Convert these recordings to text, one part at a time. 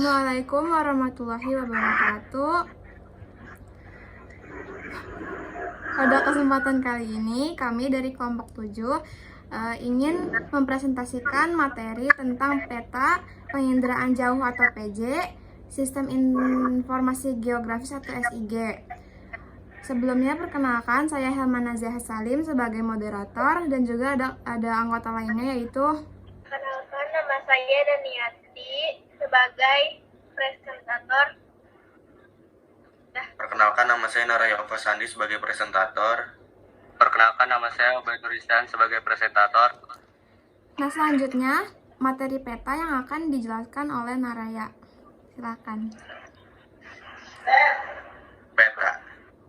Assalamualaikum warahmatullahi wabarakatuh. Pada kesempatan kali ini, kami dari kelompok 7 ingin mempresentasikan materi tentang peta penginderaan jauh atau PJ, sistem informasi geografis atau SIG. Sebelumnya perkenalkan, saya Helmana Zahra Salim sebagai moderator dan juga ada anggota lainnya yaitu Perkenalkan, nama saya Daniati sebagai presentator. Perkenalkan, nama saya Naraya Sandi sebagai presentator. Perkenalkan, nama saya Ubaidul Rizdan sebagai presentator. Nah, selanjutnya materi peta yang akan dijelaskan oleh Naraya. Silakan.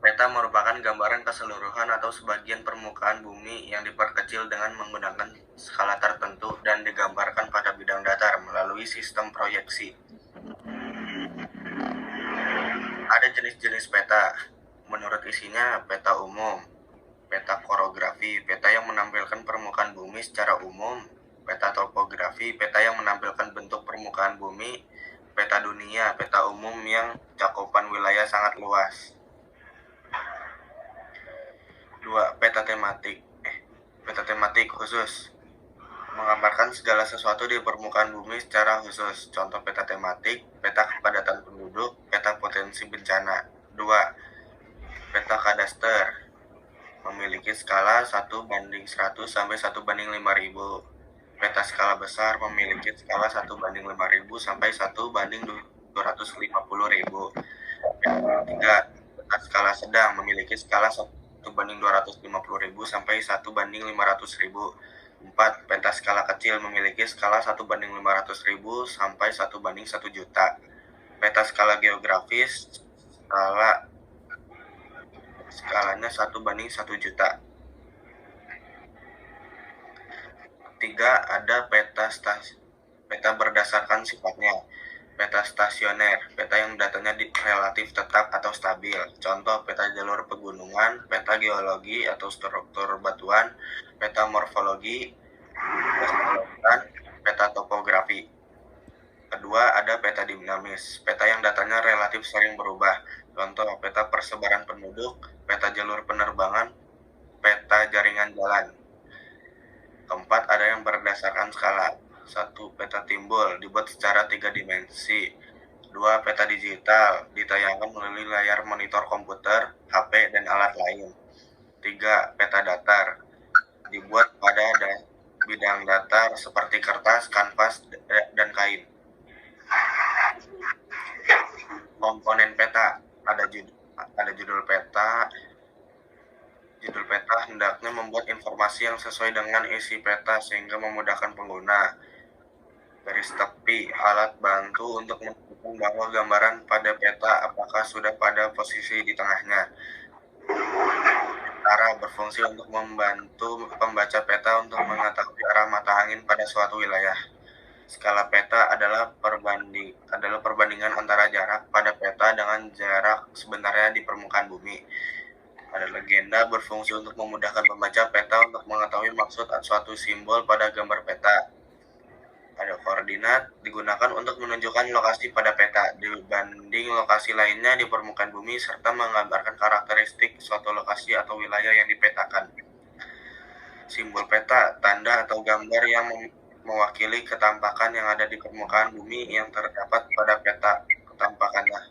Peta merupakan gambaran keseluruhan atau sebagian permukaan bumi yang diperkecil dengan menggunakan skala tertentu dan digambarkan pada bidang datar melalui sistem proyeksi. Ada jenis-jenis peta. Menurut isinya, peta umum, peta korografi, peta yang menampilkan permukaan bumi secara umum, peta topografi, peta yang menampilkan bentuk permukaan bumi, peta dunia, peta umum yang cakupan wilayah sangat luas. 2. Peta tematik. Peta tematik khusus menggambarkan segala sesuatu di permukaan bumi secara khusus. Contoh peta tematik, peta kepadatan penduduk, peta potensi bencana. 2. Peta kadaster memiliki skala 1:100 sampai 1:5000. Peta skala besar memiliki skala 1:5000 sampai 1:250.000. Peta 3. Peta skala sedang memiliki skala 1:250.000 sampai 1:500.000. 4. Peta skala kecil memiliki skala 1:500.000 sampai 1:1.000.000. Peta skala geografis skalanya 1:1.000.000. 3. Ada peta berdasarkan sifatnya. Peta stasioner, peta yang datanya relatif tetap atau stabil. Contoh peta jalur pegunungan, peta geologi atau struktur batuan, peta morfologi, peta topografi. Kedua, ada peta dinamis, peta yang datanya relatif sering berubah. Contoh peta persebaran penduduk, peta jalur penerbangan, peta jaringan jalan. Keempat, ada yang berdasarkan skala. 1. Peta timbul, dibuat secara 3 dimensi. 2. Peta digital, ditayangkan melalui layar monitor komputer, HP, dan alat lain. 3. Peta datar, dibuat pada bidang datar seperti kertas, kanvas, dan kain. Komponen peta, ada judul peta. Judul peta hendaknya membuat informasi yang sesuai dengan isi peta sehingga memudahkan pengguna. Garis tepi, alat bantu untuk menentukan bahwa gambaran pada peta apakah sudah pada posisi di tengahnya. Arah berfungsi untuk membantu pembaca peta untuk mengetahui arah mata angin pada suatu wilayah. Skala peta adalah perbandingan antara jarak pada peta dengan jarak sebenarnya di permukaan bumi. Ada legenda berfungsi untuk memudahkan pembaca peta untuk mengetahui maksud suatu simbol pada gambar peta. Ada koordinat, digunakan untuk menunjukkan lokasi pada peta dibanding lokasi lainnya di permukaan bumi serta menggambarkan karakteristik suatu lokasi atau wilayah yang dipetakan. Simbol peta, tanda atau gambar yang mewakili ketampakan yang ada di permukaan bumi yang terdapat pada peta ketampakannya.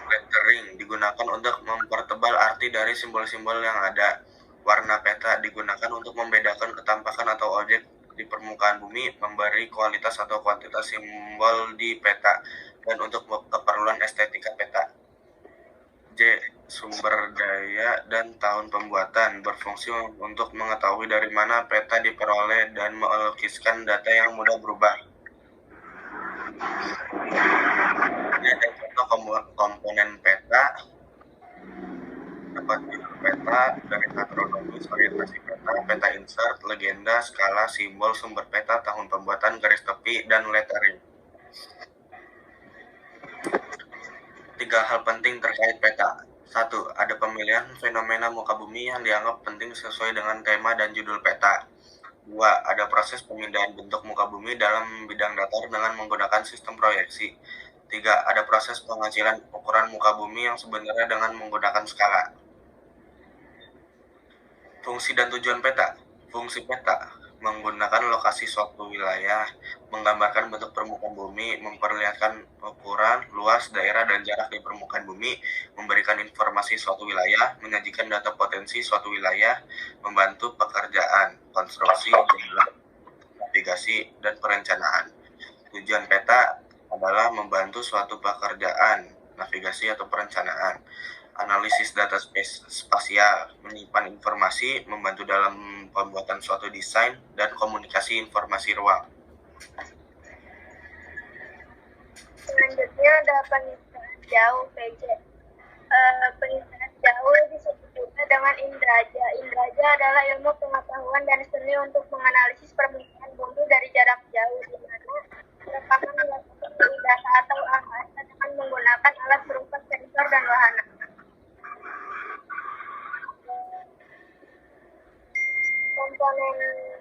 Lettering digunakan untuk mempertebal arti dari simbol-simbol yang ada. Warna peta digunakan untuk membedakan ketampakan atau objek di permukaan bumi, memberi kualitas atau kuantitas simbol di peta, dan untuk keperluan estetika peta. J. Sumber daya dan tahun pembuatan berfungsi untuk mengetahui dari mana peta diperoleh dan melukiskan data yang mudah berubah. Ini ada contoh komponen peta. Dapat peta, garis astronomis, orientasi peta, peta insert, legenda, skala, simbol, sumber peta, tahun pembuatan, garis tepi, dan lettering. 3 hal penting terkait peta. 1. Ada pemilihan fenomena muka bumi yang dianggap penting sesuai dengan tema dan judul peta. 2. Ada proses pemindahan bentuk muka bumi dalam bidang datar dengan menggunakan sistem proyeksi. 3. Ada proses pengecilan ukuran muka bumi yang sebenarnya dengan menggunakan skala. Fungsi dan tujuan peta. Fungsi peta menggunakan lokasi suatu wilayah, menggambarkan bentuk permukaan bumi, memperlihatkan ukuran, luas, daerah, dan jarak di permukaan bumi, memberikan informasi suatu wilayah, menyajikan data potensi suatu wilayah, membantu pekerjaan, konstruksi, jalan, navigasi, dan perencanaan. Tujuan peta adalah membantu suatu pekerjaan, navigasi atau perencanaan, analisis data spasial, menyimpan informasi, membantu dalam pembuatan suatu desain, dan komunikasi informasi ruang. Selanjutnya ada penginderaan jauh (PJ). Penginderaan jauh disebut juga dengan indraja. Indraja adalah ilmu pengetahuan dan seni untuk menganalisis permukaan bumi dari jarak jauh, di mana rekaman dilakukan di udara atau angkasa dengan menggunakan alat berupa sensor dan wahana. Komponen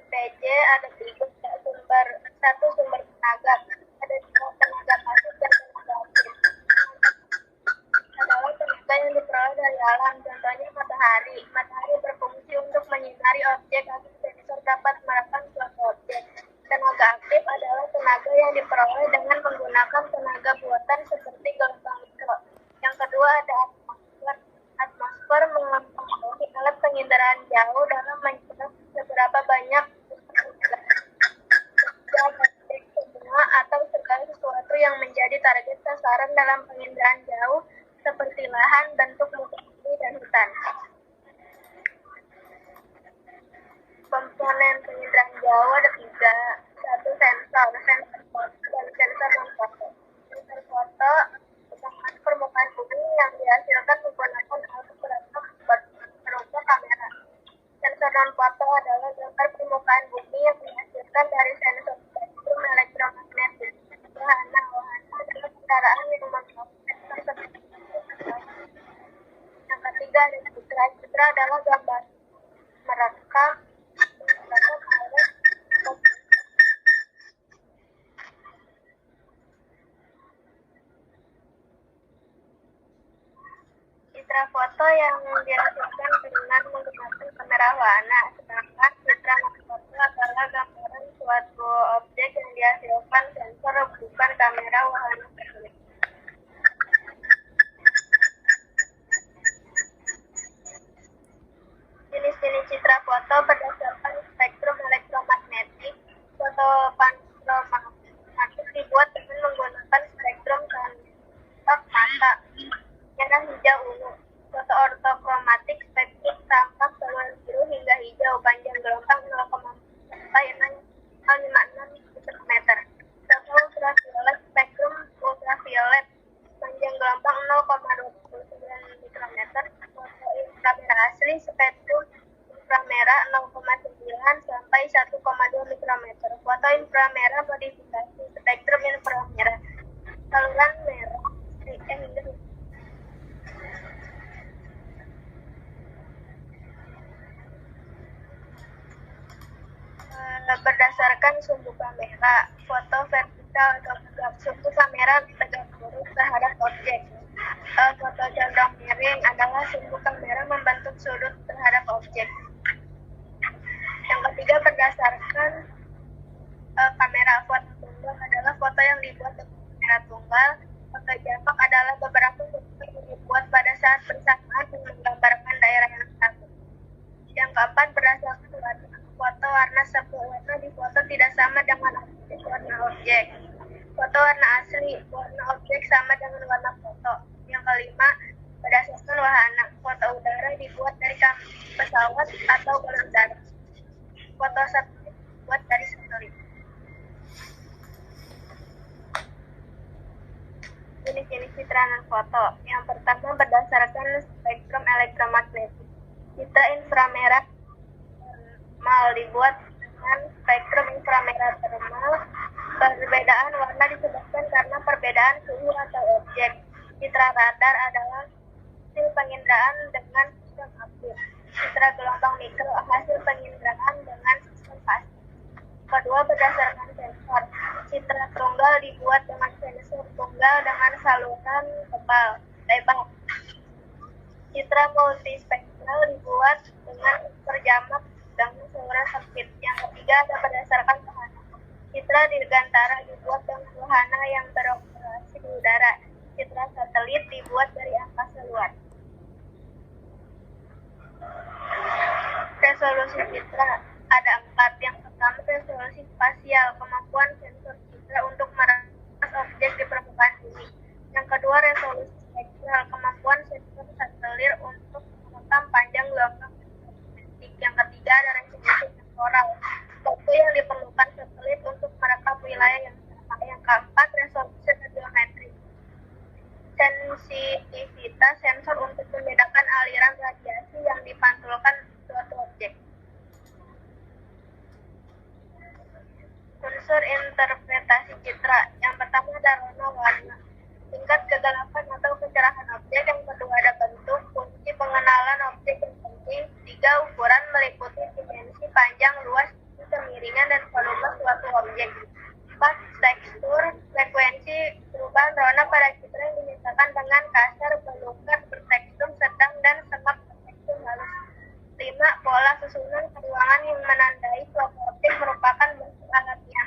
PJ ada 3 sumber. 1. Sumber tenaga. Ada 2 tenaga pasif dan tenaga aktif. Adalah tenaga yang diperoleh dari alam, contohnya matahari. Matahari berfungsi untuk menyinari objek agar sensor dapat merekam suatu objek. Tenaga aktif adalah tenaga yang diperoleh dengan menggunakan tenaga buatan seperti gelombang mikro. Yang kedua ada atmosfer. Atmosfer mempengaruhi alat penginderaan jauh dalam mencegah seberapa banyak objek semua atau segala sesuatu yang menjadi target sasaran dalam penginderaan jauh, seperti lahan, bentuk muka bumi, dan hutan. Komponen penginderaan jauh ada 3. 1. Sensor. Sensor foto dan sensor non-foto. Sensor foto merupakan permukaan bumi yang dihasilkan menggunakan alat perekam berupa kamera. Sensor non-foto adalah gambar permukaan bumi yang dihasilkan dari sensor spektrum elektromagnetik. Wahana adalah kendaraan yang membawa sensor seperti itu. Yang ketiga ada citra. Citra adalah gambar merekam oleh citra foto yang dihasilkan dengan menggunakan kamera wahana, sedangkan citra non-foto adalah gambaran suatu objek yang dihasilkan sensor bukan kamera wahana tersebut. Jenis-jenis citra foto berdasarkan spektrum elektromagnetik. Foto panoramatik dibuat dengan menggunakan spektrum tampak mata, merah, hijau, ungu. Foto ortokromatik spektrum tampak keluar biru hingga hijau, panjang gelombang 0,4 sampai 6,56 mikrometer. Foto ultraviolet spektrum ultraviolet, panjang gelombang 0,29 mikrometer. Foto inframerah asli spektrum inframerah 0,9 sampai 1,2 mikrometer. Foto inframerah modifikasi spektrum inframerah, saluran merah hingga berdasarkan sumbu kamera. Foto vertikal atau tegak. Sumbu kamera tegak lurus terhadap objek. Foto condong miring adalah sumbu kamera membentuk sudut terhadap objek. Yang ketiga berdasarkan kamera. Foto tunggal adalah foto yang dibuat dengan kamera tunggal. Foto jamak adalah beberapa foto yang dibuat pada saat bersamaan dan menggambarkan daerah yang satu. Yang keempat berdasarkan warna. Foto warna sebuah warna di foto tidak sama dengan warna objek. Foto warna asli, warna objek sama dengan warna foto. Yang kelima berdasarkan wahana. Foto udara dibuat dari pesawat atau balon udara. Foto satelit dibuat dari satelit. Jenis-jenis citra non-foto. Yang pertama berdasarkan spektrum elektromagnetik. Citra inframerah dibuat dengan spektrum inframerah termal. Perbedaan warna disebabkan karena perbedaan suhu atau objek. Citra radar adalah hasil penginderaan dengan sistem aktif. Citra gelombang mikro hasil penginderaan dengan sistem pasif. Kedua, berdasarkan sensor. Citra tunggal dibuat dengan sensor tunggal dengan saluran lebar. Citra multispektral dibuat dengan berjamak dengan saluran sempit. Yang ketiga, ada berdasarkan wahana. Citra dirgantara dibuat dengan wahana yang beroperasi di udara. Citra satelit dibuat dari angkasa luar. Resolusi citra ada 4. Yang pertama, resolusi spasial, kemampuan sensor citra untuk merampas objek di permukaan bumi. Yang kedua, resolusi spektral, kemampuan sensor satelit untuk merekam panjang gelombang elektromagnetik. Yang ketiga, ada resolusi temporal, waktu yang diperlukan satelit untuk merekam wilayah yang sama. Yang keempat, resolusi radiometrik, sensitivitas sensor untuk membedakan aliran radiasi yang dipantulkan suatu objek. Unsur interpretasi citra. Yang pertama ada rona warna, tingkat kegelapan atau kecerahan objek. Yang kedua ada bentuk, kunci pengenalan objek yang penting. 3, ukuran, meliputi dimensi, panjang, luas, kemiringan, dan volume suatu objek. 4, tekstur, frekuensi perubahan rona pada citra yang dinyatakan dengan kasar, belukar, bertekstur sedang, dan semak bertekstur halus. 5, pola susunan ruangan yang menandai suatu objek merupakan bentuk alatnya.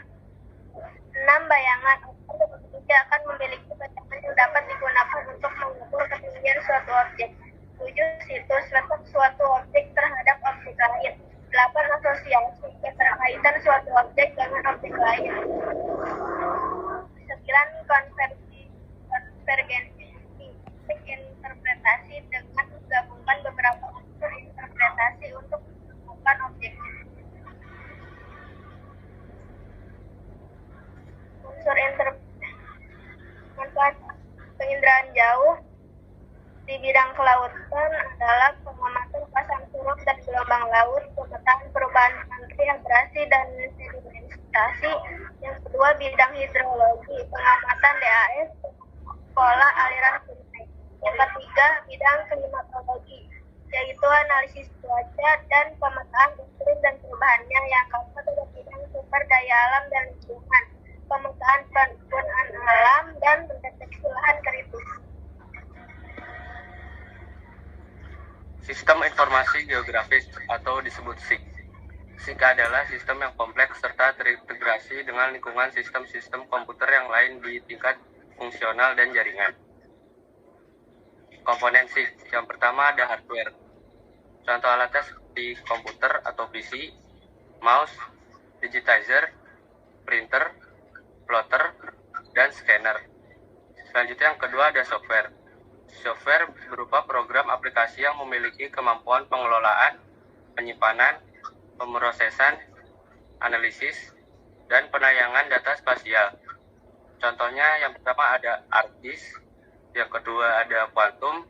6, bayangan. Objek akan memiliki bayangan yang dapat digunakan untuk mengukur ketinggian suatu objek. 7, situs, letak suatu objek terhadap objek lain. 8, asosiasi, keterkaitan suatu objek dengan objek lain. 9, konvergensi, interpretasi dengan menggabungkan beberapa unsur interpretasi untuk menemukan objek. Unsur manfaat penginderaan jauh di bidang kelautan adalah pengamatan pasang surut dan gelombang laut, pemetaan perubahan mantri, abrasi, dan sedimentasi. Yang kedua, bidang hidrologi, pengamatan DAS, pola aliran sungai. Yang ketiga, bidang klimatologi, yaitu analisis cuaca dan pemetaan iklim dan perubahannya. Yang keempat, ada bidang sumber daya alam dan lingkungan, pemetaan penggunaan alam, dan mendeteksi lahan kritis. Sistem informasi geografis atau disebut SIG. SIG adalah sistem yang kompleks serta terintegrasi dengan lingkungan sistem-sistem komputer yang lain di tingkat fungsional dan jaringan. Komponen SIG. Yang pertama ada hardware. Contoh alatnya seperti komputer atau PC, mouse, digitizer, printer, plotter, dan scanner. Selanjutnya yang kedua ada software. Software berupa program aplikasi yang memiliki kemampuan pengelolaan, penyimpanan, pemrosesan, analisis, dan penayangan data spasial. Contohnya yang pertama ada ArcGIS, yang kedua ada Quantum,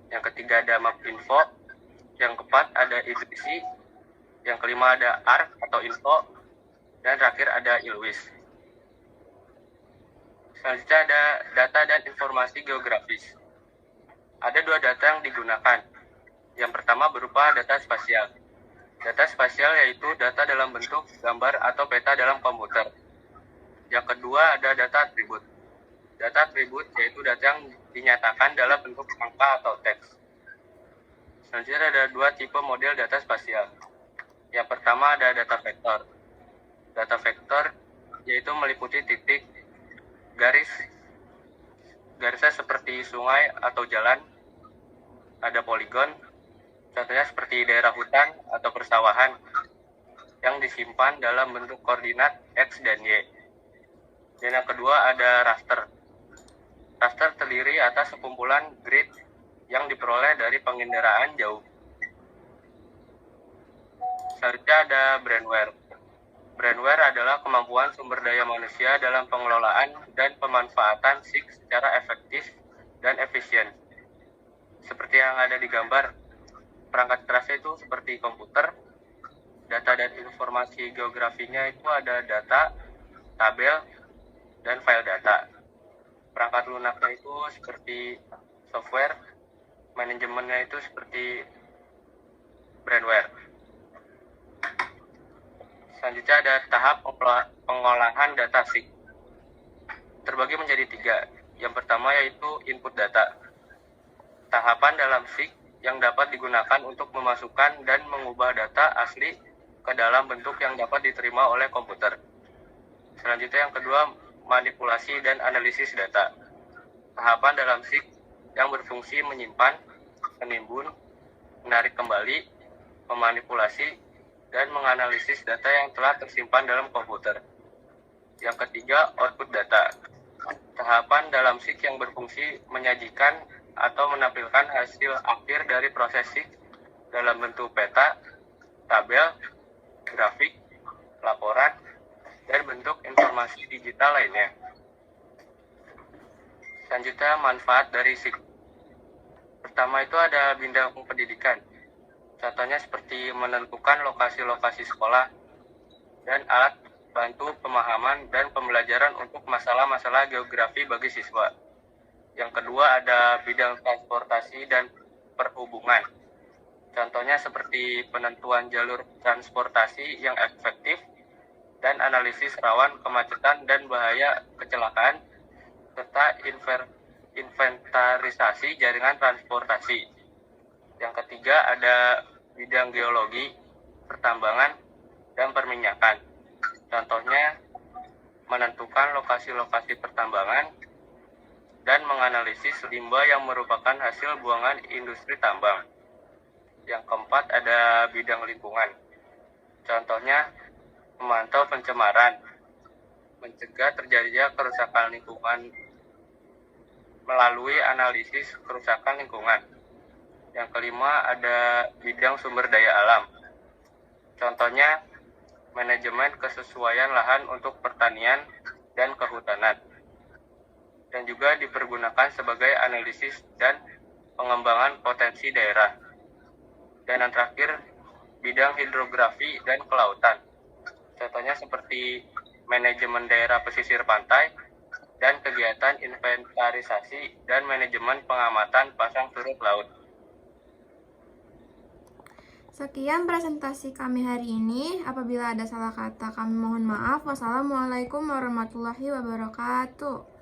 yang ketiga ada MapInfo, yang keempat ada IDC, yang kelima ada ARC atau Info, dan terakhir ada ILWIS. Selanjutnya ada data dan informasi geografis. Ada 2 data yang digunakan. Yang pertama berupa data spasial. Data spasial yaitu data dalam bentuk gambar atau peta dalam komputer. Yang kedua ada data atribut. Data atribut yaitu data yang dinyatakan dalam bentuk angka atau teks. Selanjutnya ada 2 tipe model data spasial. Yang pertama ada data vektor. Data vektor yaitu meliputi titik, garisnya seperti sungai atau jalan, ada poligon, contohnya seperti daerah hutan atau persawahan, yang disimpan dalam bentuk koordinat X dan Y. Dan yang kedua ada raster. Raster terdiri atas sekumpulan grid yang diperoleh dari penginderaan jauh. Selanjutnya ada brainware. Brainware adalah kemampuan sumber daya manusia dalam pengelolaan dan pemanfaatan SIG secara efektif dan efisien. Seperti yang ada di gambar, perangkat kerasnya itu seperti komputer. Data dan informasi geografinya itu ada data, tabel, dan file data. Perangkat lunaknya itu seperti software, manajemennya itu seperti brainware. Selanjutnya ada tahap pengolahan data SIG. Terbagi menjadi 3. Yang pertama yaitu input data. Tahapan dalam SIG yang dapat digunakan untuk memasukkan dan mengubah data asli ke dalam bentuk yang dapat diterima oleh komputer. Selanjutnya yang kedua, manipulasi dan analisis data. Tahapan dalam SIG yang berfungsi menyimpan, menimbun, menarik kembali, memanipulasi, dan menganalisis data yang telah tersimpan dalam komputer. Yang ketiga, output data. Tahapan dalam SIG yang berfungsi menyajikan atau menampilkan hasil akhir dari proses SIG dalam bentuk peta, tabel, grafik, laporan, dan bentuk informasi digital lainnya. Selanjutnya, manfaat dari SIG. Pertama itu ada bidang pendidikan. Contohnya seperti menentukan lokasi-lokasi sekolah dan alat bantu pemahaman dan pembelajaran untuk masalah-masalah geografi bagi siswa. Yang kedua ada bidang transportasi dan perhubungan. Contohnya seperti penentuan jalur transportasi yang efektif dan analisis rawan kemacetan dan bahaya kecelakaan, serta inventarisasi jaringan transportasi. Yang ketiga ada bidang geologi, pertambangan, dan perminyakan. Contohnya menentukan lokasi-lokasi pertambangan dan menganalisis limbah yang merupakan hasil buangan industri tambang. Yang keempat ada bidang lingkungan. Contohnya memantau pencemaran, mencegah terjadinya kerusakan lingkungan melalui analisis kerusakan lingkungan. Yang kelima ada bidang sumber daya alam. Contohnya manajemen kesesuaian lahan untuk pertanian dan kehutanan. Dan juga dipergunakan sebagai analisis dan pengembangan potensi daerah. Dan yang terakhir bidang hidrografi dan kelautan. Contohnya seperti manajemen daerah pesisir pantai dan kegiatan inventarisasi dan manajemen pengamatan pasang surut laut. Sekian presentasi kami hari ini. Apabila ada salah kata, kami mohon maaf. Wassalamualaikum warahmatullahi wabarakatuh.